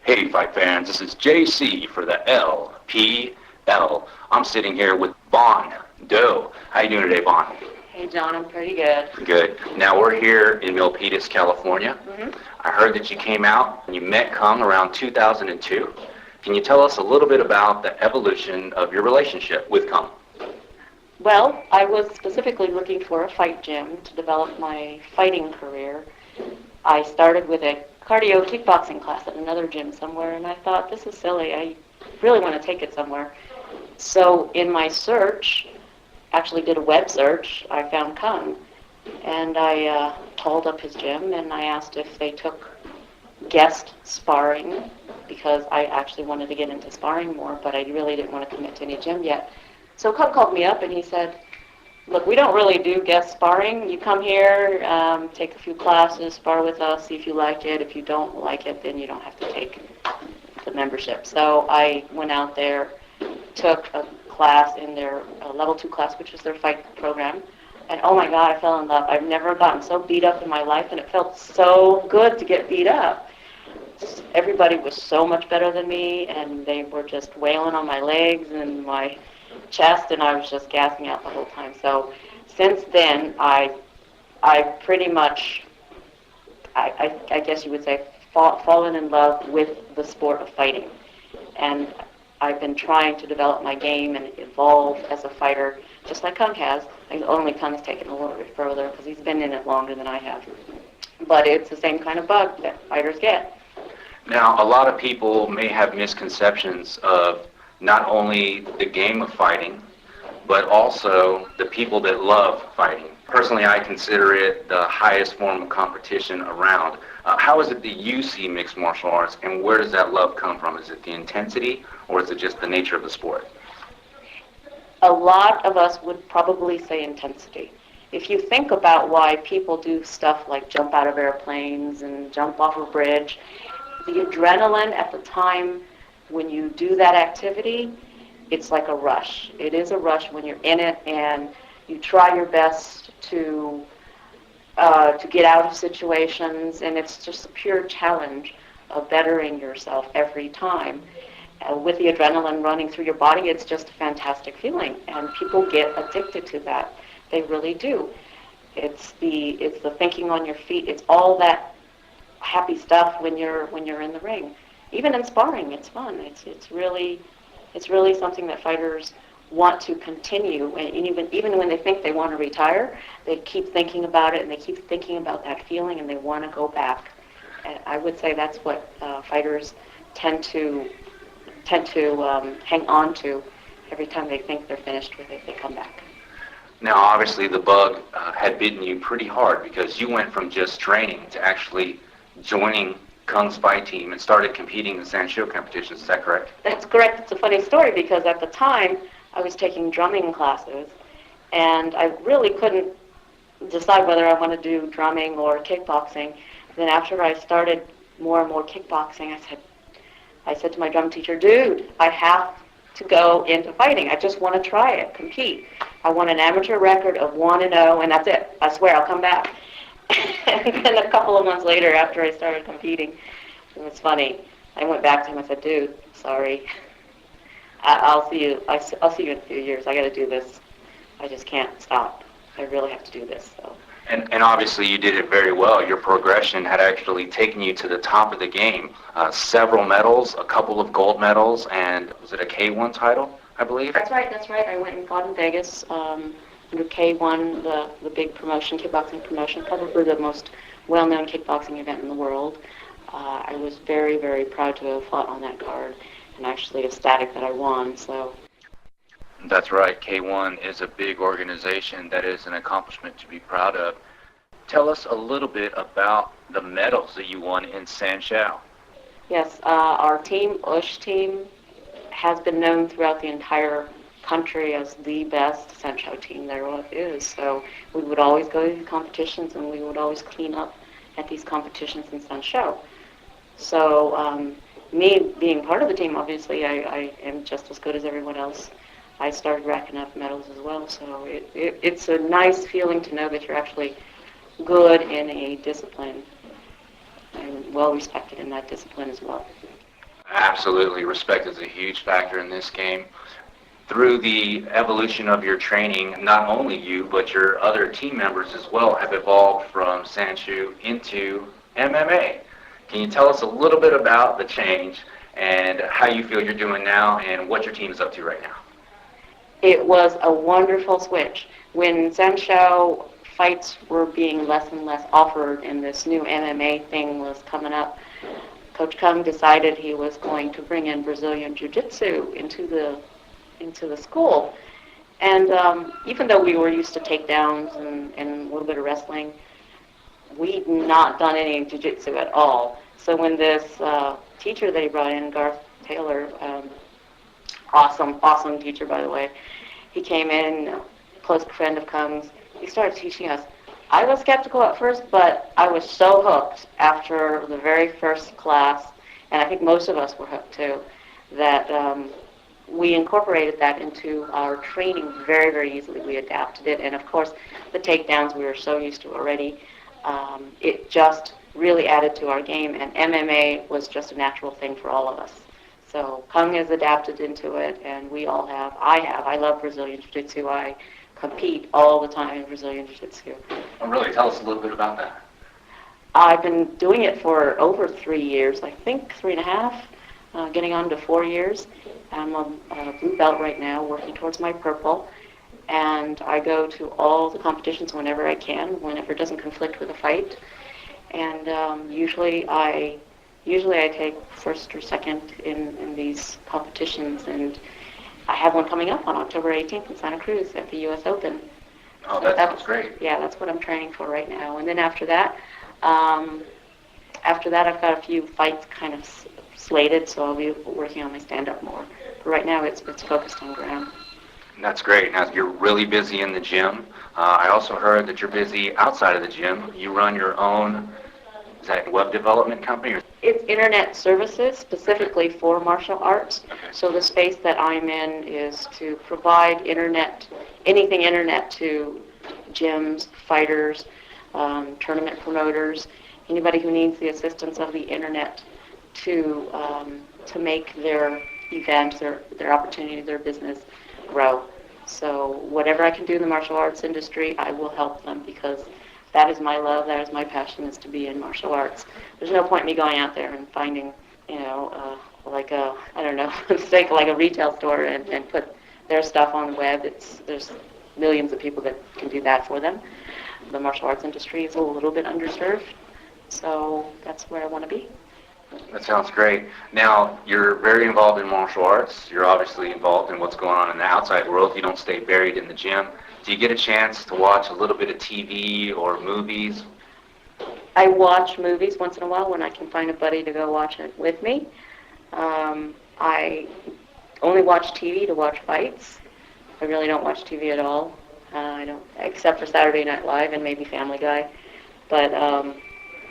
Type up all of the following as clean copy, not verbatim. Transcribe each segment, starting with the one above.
Hey, fight fans, this is JC for the LPL. I'm sitting here with Vaughn Doe. How you doing today, Vaughn? Hey, John, I'm pretty good. Good. Now, we're here in Milpitas, California. Mm-hmm. I heard that you came out and you met Kung around 2002. Can you tell us a little bit about the evolution of your relationship with Kung? Well, I was specifically looking for a fight gym to develop my fighting career. I started with a cardio kickboxing class at another gym somewhere, and I thought, this is silly. I really want to take it somewhere. So in my search, actually did a web search, I found Kung. And I called up his gym, and I asked if they took guest sparring, because I actually wanted to get into sparring more, but I really didn't want to commit to any gym yet. So Kung called me up, and he said, look, we don't really do guest sparring. You come here, take a few classes, spar with us, see if you like it. If you don't like it, then you don't have to take the membership. So I went out there, took a class in their level 2 class, which is their fight program. And oh my God, I fell in love. I've never gotten so beat up in my life, and it felt so good to get beat up. Everybody was so much better than me, and they were just wailing on my legs and my chest, and I was just gasping out the whole time. So since then, I pretty much, I guess you would say, fallen in love with the sport of fighting. And I've been trying to develop my game and evolve as a fighter, just like Kung has. Only Kung's taken a little bit further because he's been in it longer than I have. But it's the same kind of bug that fighters get. Now, a lot of people may have misconceptions of not only the game of fighting, but also the people that love fighting. Personally, I consider it the highest form of competition around. How is it that you see mixed martial arts, and where does that love come from? Is it the intensity, or is it just the nature of the sport? A lot of us would probably say intensity. If you think about why people do stuff like jump out of airplanes and jump off a bridge, the adrenaline at the time when you do that activity, it's like a rush. It is a rush when you're in it, and you try your best to get out of situations, and it's just a pure challenge of bettering yourself every time. With the adrenaline running through your body, it's just a fantastic feeling, and people get addicted to that. They really do. It's the thinking on your feet. It's all that happy stuff when you're in the ring. Even in sparring, it's fun. It's really something that fighters want to continue, and even when they think they want to retire, they keep thinking about it, and they keep thinking about that feeling, and they want to go back. And I would say that's what fighters tend to hang on to every time they think they're finished with it. They come back. Now, obviously, the bug had bitten you pretty hard because you went from just training to actually joining Kung's fight team and started competing in Sanshou competitions. Is that correct? That's correct. It's a funny story because at the time I was taking drumming classes, and I really couldn't decide whether I wanted to do drumming or kickboxing. Then after I started more and more kickboxing, I said to my drum teacher, dude, I have to go into fighting. I just want to try it, compete. I want an amateur record of 1-0, and that's it. I swear I'll come back. And then a couple of months later, after I started competing, it was funny. I went back to him. I said, dude, sorry. I'll see you. I'll see you in a few years. I got to do this. I just can't stop. I really have to do this. So. And obviously you did it very well. Your progression had actually taken you to the top of the game. Several medals, a couple of gold medals, and was it a K1 title, I believe? That's right. I went and fought in Vegas under K1, the big promotion, kickboxing promotion, probably the most well-known kickboxing event in the world. I was very, very proud to have fought on that card, and actually ecstatic that I won. So. That's right. K1 is a big organization. That is an accomplishment to be proud of. Tell us a little bit about the medals that you won in Sanshou. Yes, our team, USH team, has been known throughout the entire country as the best Sanshou team there is. So we would always go to these competitions, and we would always clean up at these competitions in Sanshou. So me being part of the team, obviously, I am just as good as everyone else. I started racking up medals as well, so it's a nice feeling to know that you're actually good in a discipline and well respected in that discipline as well. Absolutely. Respect is a huge factor in this game. Through the evolution of your training, not only you, but your other team members as well have evolved from Sanshou into MMA. Can you tell us a little bit about the change and how you feel you're doing now and what your team is up to right now? It was a wonderful switch. When Sanshou fights were being less and less offered and this new MMA thing was coming up, Coach Kung decided he was going to bring in Brazilian Jiu-Jitsu into the school. And even though we were used to takedowns and a little bit of wrestling, we'd not done any Jiu-Jitsu at all. So when this teacher that he brought in, Garth Taylor, awesome teacher, by the way, he came in, a close friend of Kung's, he started teaching us. I was skeptical at first, but I was so hooked after the very first class, and I think most of us were hooked too, that we incorporated that into our training very, very easily. We adapted it, and of course, the takedowns we were so used to already. It just really added to our game, and MMA was just a natural thing for all of us. So Kung has adapted into it, and we all have. I love Brazilian Jiu-Jitsu. I compete all the time in Brazilian Jiu-Jitsu. Oh, really? Tell us a little bit about that. I've been doing it for over 3 years, I think 3.5, getting on to 4 years. I'm a blue belt right now, working towards my purple, and I go to all the competitions whenever I can, whenever it doesn't conflict with a fight. And usually I take first or second in these competitions, and I have one coming up on October 18th in Santa Cruz at the U.S. Open. Oh, that sounds great. Yeah, that's what I'm training for right now. And then after that I've got a few fights kind of slated, so I'll be working on my stand-up more. But right now it's focused on ground. That's great. Now, you're really busy in the gym. I also heard that you're busy outside of the gym. You run your own, is that web development company? It's internet services specifically for martial arts. Okay. So the space that I'm in is to provide anything internet to gyms, fighters, tournament promoters, anybody who needs the assistance of the internet to make their event, their opportunity, their business grow. So whatever I can do in the martial arts industry, I will help them, because that is my love, that is my passion, is to be in martial arts. There's no point in me going out there and finding, like a retail store and put their stuff on the web. There's millions of people that can do that for them. The martial arts industry is a little bit underserved, so that's where I want to be. That sounds great. Now, you're very involved in martial arts. You're obviously involved in what's going on in the outside world. You don't stay buried in the gym. Do you get a chance to watch a little bit of TV or movies? I watch movies once in a while when I can find a buddy to go watch it with me. I only watch TV to watch fights. I really don't watch TV at all. I don't, except for Saturday Night Live and maybe Family Guy. But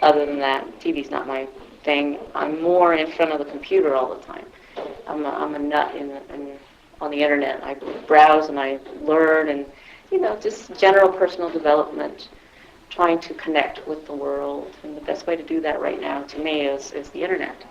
other than that, TV's not my thing. I'm more in front of the computer all the time. I'm a nut on the internet. I browse and I learn, and just general personal development, trying to connect with the world. And the best way to do that right now, to me, is the internet.